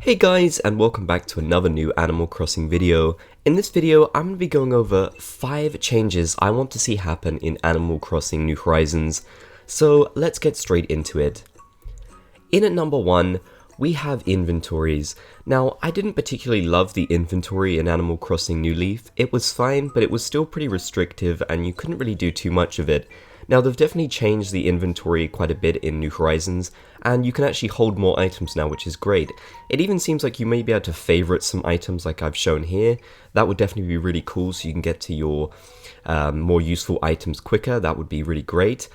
Hey guys, and welcome back to another new Animal Crossing video. In this video, I'm going to be going over 5 changes I want to see happen in Animal Crossing New Horizons. So let's get straight into it. In at number 1, we have inventories. Now, I didn't particularly love the inventory in Animal Crossing New Leaf. It was fine, but it was still pretty restrictive and you couldn't really do too much of it. Now, they've definitely changed the inventory quite a bit in New Horizons, and you can actually hold more items now, which is great. It even seems like you may be able to favorite some items like I've shown here. That would definitely be really cool, so you can get to your more useful items quicker. That would be really great.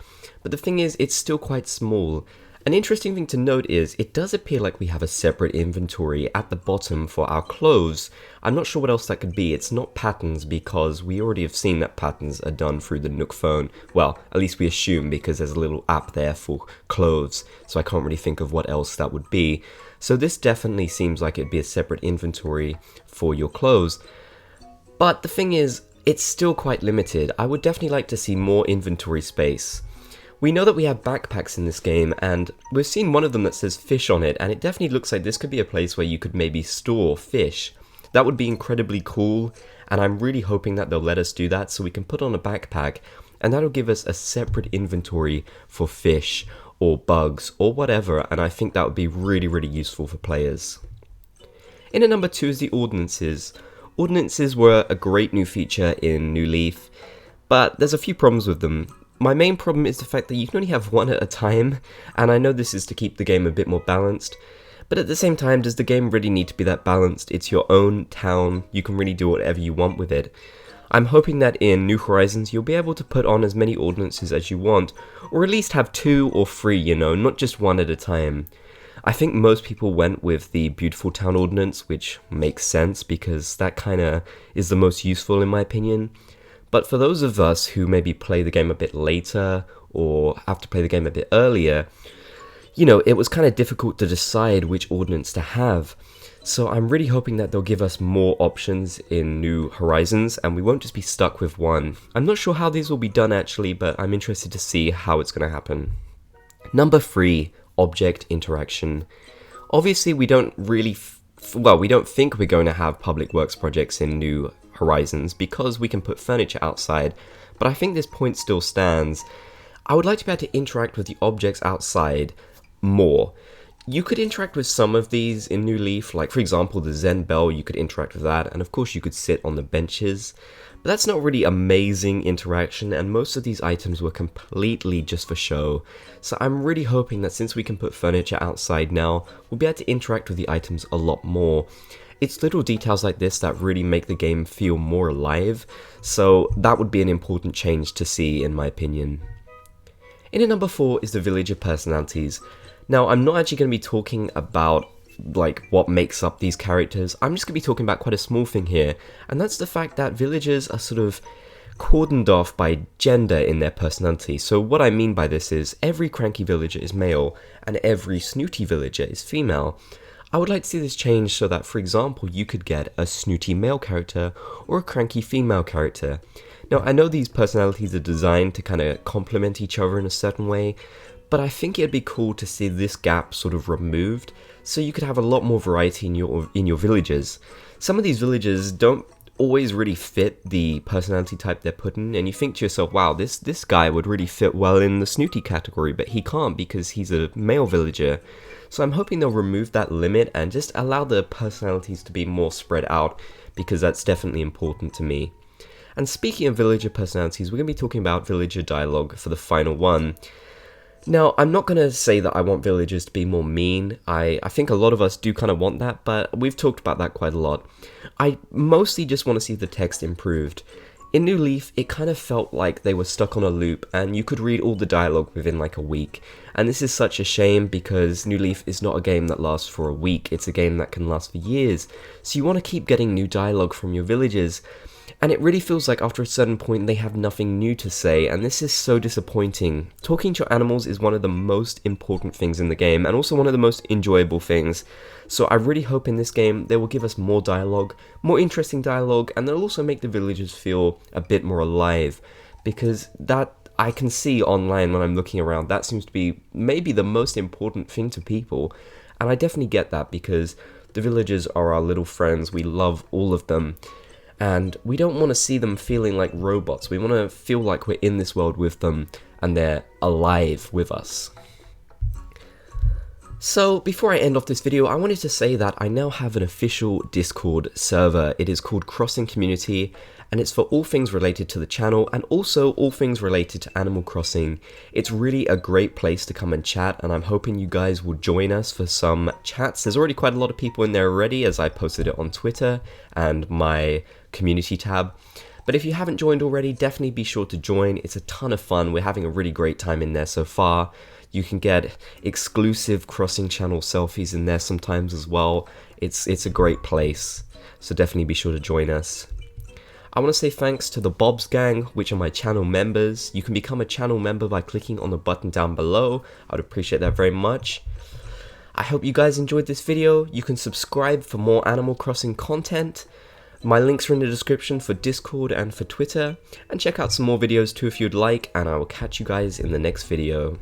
But the thing is, it's still quite small. An interesting thing to note is, it does appear like we have a separate inventory at the bottom for our clothes. I'm not sure what else that could be. It's not patterns because we already have seen that patterns are done through the Nook phone. Well, at least we assume because there's a little app there for clothes, so I can't really think of what else that would be. So this definitely seems like it'd be a separate inventory for your clothes. But the thing is, it's still quite limited. I would definitely like to see more inventory space. We know that we have backpacks in this game, and we've seen one of them that says fish on it, and it definitely looks like this could be a place where you could maybe store fish. That would be incredibly cool, and I'm really hoping that they'll let us do that so we can put on a backpack, and that'll give us a separate inventory for fish, or bugs, or whatever, and I think that would be really useful for players. In at number 2 is the Ordinances. Ordinances were a great new feature in New Leaf, but there's a few problems with them. My main problem is the fact that you can only have one at a time, and I know this is to keep the game a bit more balanced, but at the same time, does the game really need to be that balanced? It's your own town, you can really do whatever you want with it. I'm hoping that in New Horizons you'll be able to put on as many ordinances as you want, or at least have 2 or 3, you know, not just one at a time. I think most people went with the Beautiful Town Ordinance, which makes sense because that kinda is the most useful in my opinion. But for those of us who maybe play the game a bit later, or have to play the game a bit earlier, you know, it was kind of difficult to decide which ordinance to have. So I'm really hoping that they'll give us more options in New Horizons, and we won't just be stuck with one. I'm not sure how these will be done actually, but I'm interested to see how it's going to happen. Number 3, object interaction. Obviously, we don't really, we don't think we're going to have public works projects in New Horizons because we can put furniture outside, but I think this point still stands. I would like to be able to interact with the objects outside more. You could interact with some of these in New Leaf, like for example the Zen Bell, you could interact with that, and of course you could sit on the benches, but that's not really amazing interaction, and most of these items were completely just for show. So I'm really hoping that since we can put furniture outside now, we'll be able to interact with the items a lot more. It's little details like this that really make the game feel more alive, so that would be an important change to see in my opinion. In at number 4 is the villager personalities. Now, I'm not actually going to be talking about like what makes up these characters. I'm just going to be talking about quite a small thing here, and that's the fact that villagers are sort of cordoned off by gender in their personality. So what I mean by this is every cranky villager is male and every snooty villager is female. I would like to see this change so that, for example, you could get a snooty male character or a cranky female character. Now, I know these personalities are designed to kind of complement each other in a certain way, but I think it'd be cool to see this gap sort of removed so you could have a lot more variety in your villagers. Some of these villagers don't always really fit the personality type they're put in, and you think to yourself, wow, this guy would really fit well in the snooty category, but he can't because he's a male villager. So I'm hoping they'll remove that limit and just allow the personalities to be more spread out, because that's definitely important to me. And speaking of villager personalities, we're going to be talking about villager dialogue for the final one. Now, I'm not going to say that I want villagers to be more mean. I think a lot of us do kind of want that, but we've talked about that quite a lot. I mostly just want to see the text improved. In New Leaf, it kind of felt like they were stuck on a loop, and you could read all the dialogue within like a week. And this is such a shame because New Leaf is not a game that lasts for a week, it's a game that can last for years. So you want to keep getting new dialogue from your villagers. And it really feels like after a certain point they have nothing new to say, and this is so disappointing. Talking to your animals is one of the most important things in the game, and also one of the most enjoyable things. So I really hope in this game they will give us more dialogue, more interesting dialogue, and they'll also make the villagers feel a bit more alive, because that I can see online when I'm looking around, that seems to be maybe the most important thing to people. And I definitely get that, because The villagers are our little friends, we love all of them. And we don't want to see them feeling like robots. We want to feel like we're in this world with them and they're alive with us. So before I end off this video, I wanted to say that I now have an official Discord server. It is called Crossing Community, and it's for all things related to the channel and also all things related to Animal Crossing. It's really a great place to come and chat, and I'm hoping you guys will join us for some chats. There's already quite a lot of people in there already, as I posted it on Twitter and my community tab. But if you haven't joined already, definitely be sure to join. It's a ton of fun. We're having a really great time in there so far. You can get exclusive Crossing channel selfies in there sometimes as well. It's a great place, so definitely be sure to join us. I want to say thanks to the Bob's Gang, which are my channel members. You can become a channel member by clicking on the button down below. I'd appreciate that very much. I hope you guys enjoyed this video. You can subscribe for more Animal Crossing content. My links are in the description for Discord and for Twitter. And check out some more videos too if you'd like, and I will catch you guys in the next video.